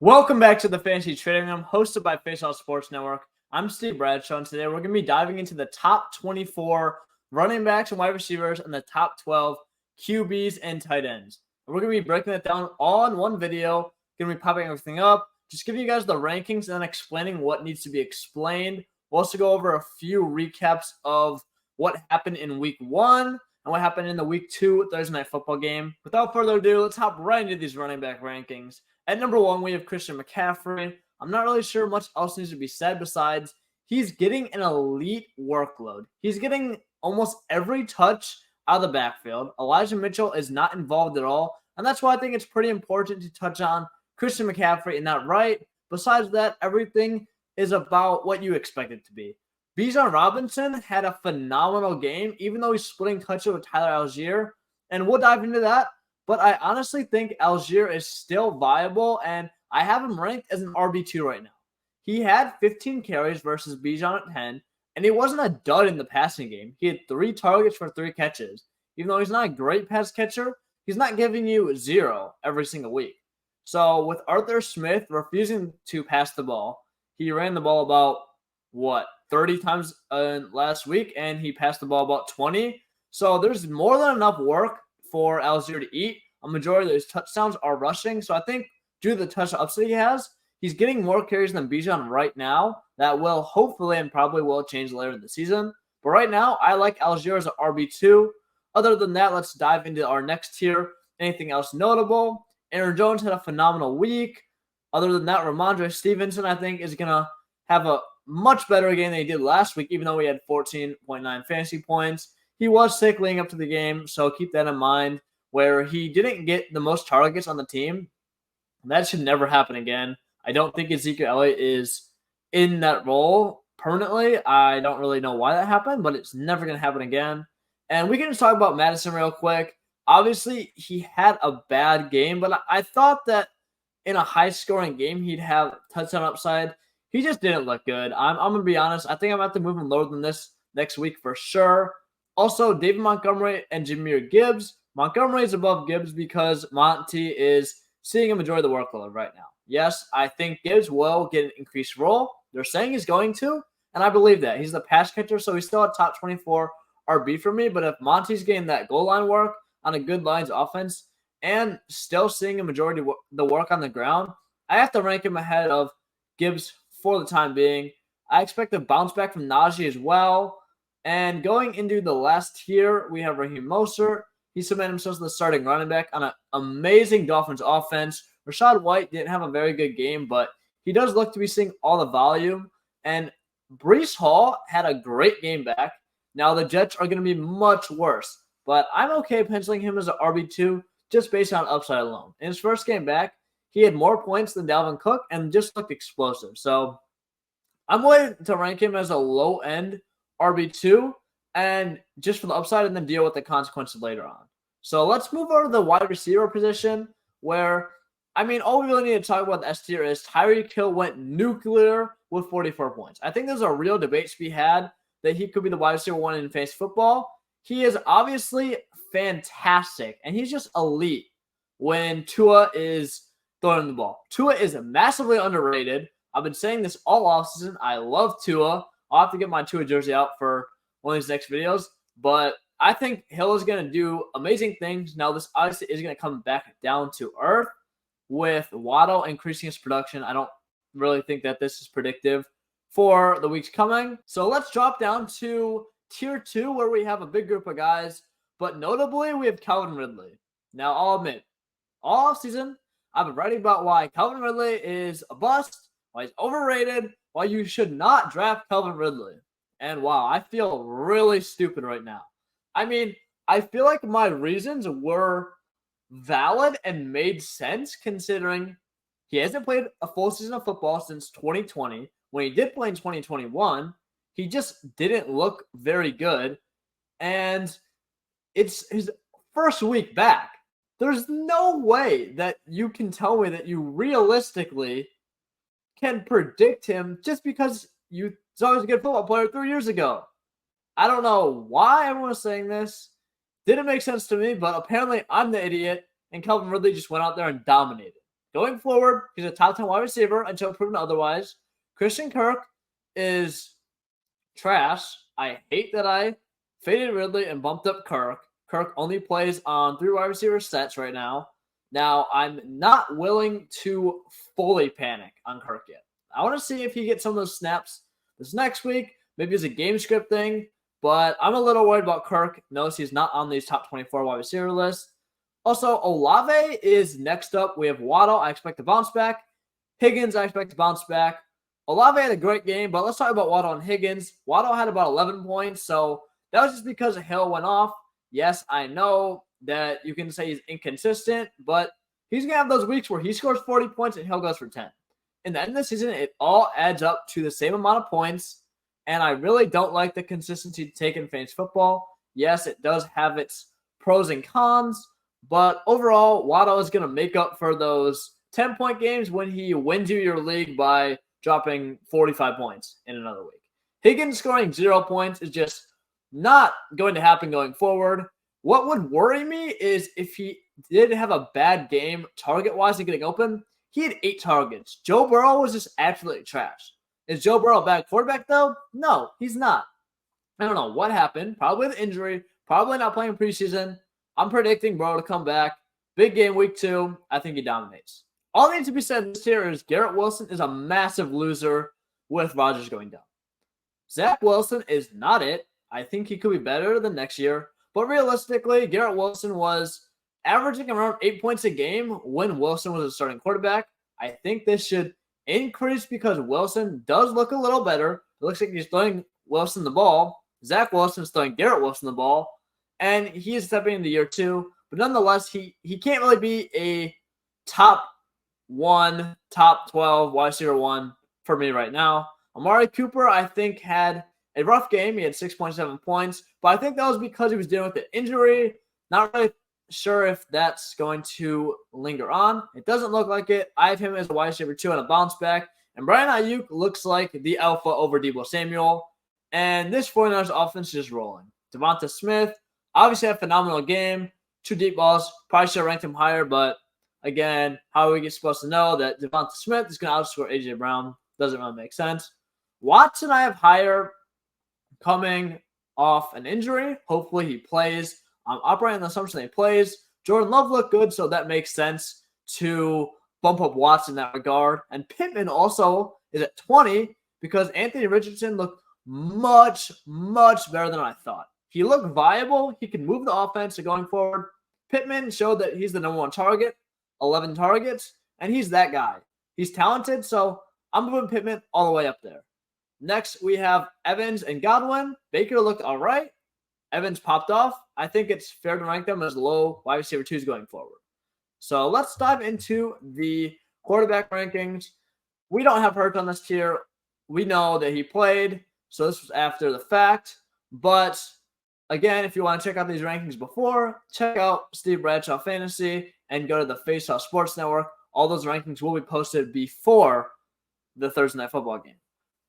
Welcome back to the Fantasy Trading Room, hosted by Faceoff Sports Network. I'm Steve Bradshaw, and today we're going to be diving into the top 24 running backs and wide receivers and the top 12 QBs and tight ends. And we're going to be breaking it down all in one video, going to be popping everything up, just giving you guys the rankings and then explaining what needs to be explained. We'll also go over a few recaps of what happened in week 1 and what happened in the week 2 Thursday Night Football game. Without further ado, let's hop right into these running back rankings. At number 1, we have Christian McCaffrey. I'm not really sure much else needs to be said besides he's getting an elite workload. He's getting almost every touch out of the backfield. Elijah Mitchell is not involved at all, and that's why I think it's pretty important to touch on Christian McCaffrey in that right. Besides that, everything is about what you expect it to be. Bijan Robinson had a phenomenal game, even though he's splitting touches with Tyler Algier, and we'll dive into that. But I honestly think Algier is still viable, and I have him ranked as an RB2 right now. He had 15 carries versus Bijan at 10, and he wasn't a dud in the passing game. He had 3 targets for 3 catches. Even though he's not a great pass catcher, he's not giving you 0 every single week. So with Arthur Smith refusing to pass the ball, he ran the ball about, 30 times last week, and he passed the ball about 20. So there's more than enough work for Algier to eat. A majority of those touchdowns are rushing. So I think due to the touch upside he has, he's getting more carries than Bijan right now. That will hopefully and probably will change later in the season. But right now, I like Algier as an RB2. Other than that, let's dive into our next tier. Anything else notable? Aaron Jones had a phenomenal week. Other than that, Ramondre Stevenson, I think, is going to have a much better game than he did last week, even though he had 14.9 fantasy points. He was sick leading up to the game, so keep that in mind, where he didn't get the most targets on the team. That should never happen again. I don't think Ezekiel Elliott is in that role permanently. I don't really know why that happened, but it's never going to happen again. And we can just talk about Madison real quick. Obviously, he had a bad game, but I thought that in a high-scoring game, he'd have touchdown upside. He just didn't look good. I'm going to be honest. I think I'm going to have to move him lower than this next week for sure. Also, David Montgomery and Jahmyr Gibbs. Montgomery is above Gibbs because Monty is seeing a majority of the workload right now. Yes, I think Gibbs will get an increased role. They're saying he's going to, and I believe that. He's the pass catcher, so he's still a top 24 RB for me. But if Monty's getting that goal line work on a good Lions offense and still seeing a majority of the work on the ground, I have to rank him ahead of Gibbs for the time being. I expect a bounce back from Najee as well. And going into the last tier, we have Raheem Mostert. He cemented himself as the starting running back on an amazing Dolphins offense. Rachaad White didn't have a very good game, but he does look to be seeing all the volume. And Breece Hall had a great game back. Now the Jets are going to be much worse, but I'm okay penciling him as an RB2 just based on upside alone. In his first game back, he had more points than Dalvin Cook and just looked explosive. So I'm willing to rank him as a low-end RB2 and just for the upside and then deal with the consequences later on. So let's move over to the wide receiver position where, all we really need to talk about the S tier is Tyreek Hill went nuclear with 44 points. I think there's a real debate to be had that he could be the wide receiver 1 in fantasy football. He is obviously fantastic, and he's just elite when Tua is throwing the ball. Tua is massively underrated. I've been saying this all offseason. I love Tua. I'll have to get my Tua jersey out for one of these next videos. But I think Hill is going to do amazing things. Now, this obviously is going to come back down to earth with Waddle increasing his production. I don't really think that this is predictive for the weeks coming. So let's drop down to tier 2 where we have a big group of guys. But notably, we have Calvin Ridley. Now, I'll admit, all offseason, I've been writing about why Calvin Ridley is a bust, why he's overrated, why you should not draft Calvin Ridley. And wow, I feel really stupid right now. I feel like my reasons were valid and made sense considering he hasn't played a full season of football since 2020. When he did play in 2021, he just didn't look very good. And it's his first week back. There's no way that you can tell me that you realistically can predict him just because you saw he was a good football player 3 years ago. I don't know why everyone was saying this. Didn't make sense to me, but apparently I'm the idiot, and Calvin Ridley just went out there and dominated. Going forward, he's a top 10 wide receiver until proven otherwise. Christian Kirk is trash. I hate that I faded Ridley and bumped up Kirk. Kirk only plays on 3 wide receiver sets right now. Now, I'm not willing to fully panic on Kirk yet. I want to see if he gets some of those snaps this next week. Maybe it's a game script thing, but I'm a little worried about Kirk. Notice he's not on these top 24 wide receiver lists. Also, Olave is next up. We have Waddle. I expect to bounce back. Higgins, I expect to bounce back. Olave had a great game, but let's talk about Waddle and Higgins. Waddle had about 11 points, so that was just because Hill went off. Yes, I know that you can say he's inconsistent, but he's going to have those weeks where he scores 40 points and Hill goes for 10. In the end of the season, it all adds up to the same amount of points, and I really don't like the consistency to take in fantasy football. Yes, it does have its pros and cons, but overall, Waddle is going to make up for those 10-point games when he wins you your league by dropping 45 points in another week. Higgins scoring 0 points is just not going to happen going forward. What would worry me is if he did have a bad game target-wise and getting open. He had 8 targets. Joe Burrow was just absolutely trash. Is Joe Burrow a bad quarterback, though? No, he's not. I don't know what happened. Probably the injury. Probably not playing preseason. I'm predicting Burrow to come back. Big game week 2. I think he dominates. All that needs to be said this year is Garrett Wilson is a massive loser with Rodgers going down. Zach Wilson is not it. I think he could be better than next year. But realistically, Garrett Wilson was averaging around 8 points a game when Wilson was a starting quarterback. I think this should increase because Wilson does look a little better. It looks like he's throwing Wilson the ball. Zach Wilson's throwing Garrett Wilson the ball. And he is stepping into year 2. But nonetheless, he can't really be a top 1, top 12, wide receiver 1 for me right now. Amari Cooper, I think, had a rough game. He had 6.7 points. But I think that was because he was dealing with an injury. Not really sure if that's going to linger on. It doesn't look like it. I have him as a wide receiver 2 on a bounce back. And Brian Ayuk looks like the alpha over Deebo Samuel. And this 49ers offense is just rolling. Devonta Smith obviously had a phenomenal game. 2 deep balls. Probably should have ranked him higher, but again, how are we supposed to know that Devonta Smith is going to outscore A.J. Brown? Doesn't really make sense. Watson I have higher coming off an injury. Hopefully he plays. I'm operating on the assumption that he plays. Jordan Love looked good, so that makes sense to bump up Watson in that regard. And Pittman also is at 20 because Anthony Richardson looked much, much better than I thought. He looked viable. He can move the offense going forward. Pittman showed that he's the number 1 target, 11 targets, and he's that guy. He's talented, so I'm moving Pittman all the way up there. Next, we have Evans and Godwin. Baker looked all right. Evans popped off. I think it's fair to rank them as low wide receiver 2s going forward. So let's dive into the quarterback rankings. We don't have Hurts on this tier. We know that he played, so this was after the fact. But again, if you want to check out these rankings before, check out Steve Bradshaw Fantasy and go to the Faceoff Sports Network. All those rankings will be posted before the Thursday Night Football game.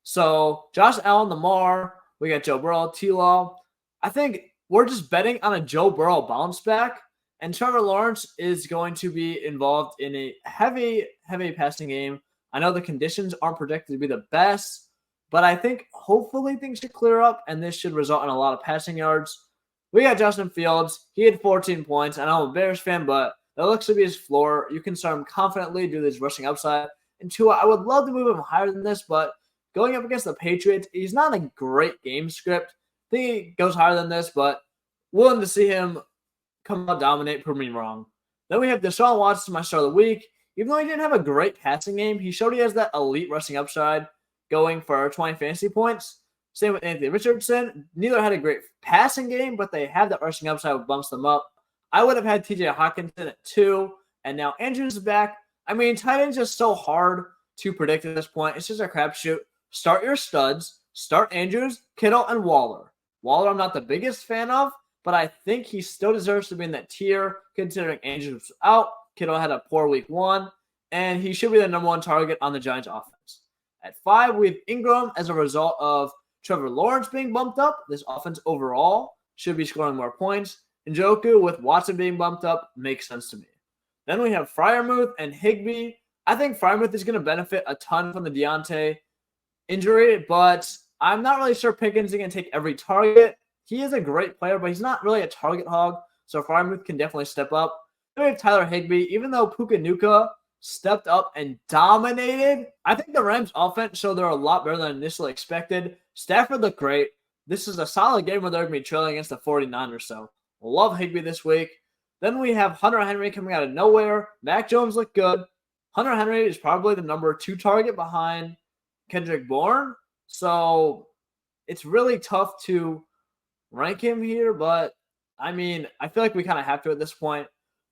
So Josh Allen, Lamar, we got Joe Burrow, T-Law. I think we're just betting on a Joe Burrow bounce back, and Trevor Lawrence is going to be involved in a heavy, heavy passing game. I know the conditions aren't predicted to be the best, but I think hopefully things should clear up, and this should result in a lot of passing yards. We got Justin Fields. He had 14 points. I know I'm a Bears fan, but that looks to be his floor. You can start him confidently, do this rushing upside. And Tua, I would love to move him higher than this, but going up against the Patriots, he's not a great game script. I think he goes higher than this, but willing to see him come out, dominate, prove me wrong. Then we have Deshaun Watson, my star of the week. Even though he didn't have a great passing game, he showed he has that elite rushing upside going for 20 fantasy points. Same with Anthony Richardson. Neither had a great passing game, but they have that rushing upside which bumps them up. I would have had TJ Hawkinson at 2, and now Andrews is back. I mean, tight end's just so hard to predict at this point. It's just a crapshoot. Start your studs. Start Andrews, Kittle, and Waller. Waller I'm not the biggest fan of, but I think he still deserves to be in that tier considering Andrews was out. Kittle had a poor week 1, and he should be the number 1 target on the Giants offense. At 5, we have Ingram as a result of Trevor Lawrence being bumped up. This offense overall should be scoring more points. Njoku with Watson being bumped up makes sense to me. Then we have Freiermuth and Higbee. I think Freiermuth is going to benefit a ton from the Deontay injury, but I'm not really sure Pickens is going to take every target. He is a great player, but he's not really a target hog, so Freiermuth can definitely step up. Then we have Tyler Higbee. Even though Puka Nacua stepped up and dominated, I think the Rams' offense showed they're a lot better than initially expected. Stafford looked great. This is a solid game where they're going to be trailing against the 49ers, so love Higbee this week. Then we have Hunter Henry coming out of nowhere. Mac Jones looked good. Hunter Henry is probably the number 2 target behind Kendrick Bourne. So it's really tough to rank him here, but I mean, I feel like we kind of have to at this point.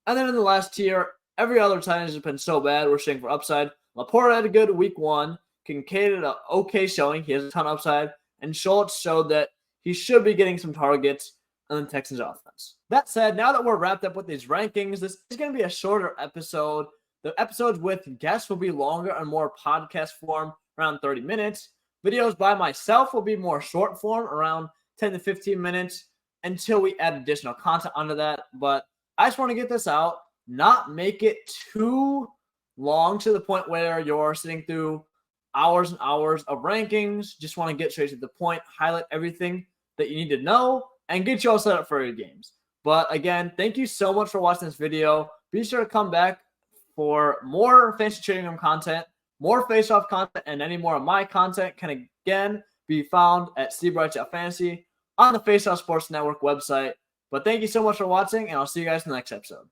And then in the last tier, every other tight end has been so bad. We're shooting for upside. Laporte had a good week 1. Kincaid had an okay showing. He has a ton of upside. And Schultz showed that he should be getting some targets on the Texans offense. That said, now that we're wrapped up with these rankings, this is going to be a shorter episode. The episodes with guests will be longer and more podcast form, around 30 minutes. Videos by myself will be more short form, around 10 to 15 minutes, until we add additional content onto that. But I just want to get this out, not make it too long to the point where you're sitting through hours and hours of rankings. Just want to get straight to the point, highlight everything that you need to know, and get you all set up for your games. But again, thank you so much for watching this video. Be sure to come back for more Fantasy Trading Room content, more face-off content, and any more of my content can again be found at stevebright.fantasy on the Face Off Sports Network website. But thank you so much for watching, and I'll see you guys in the next episode.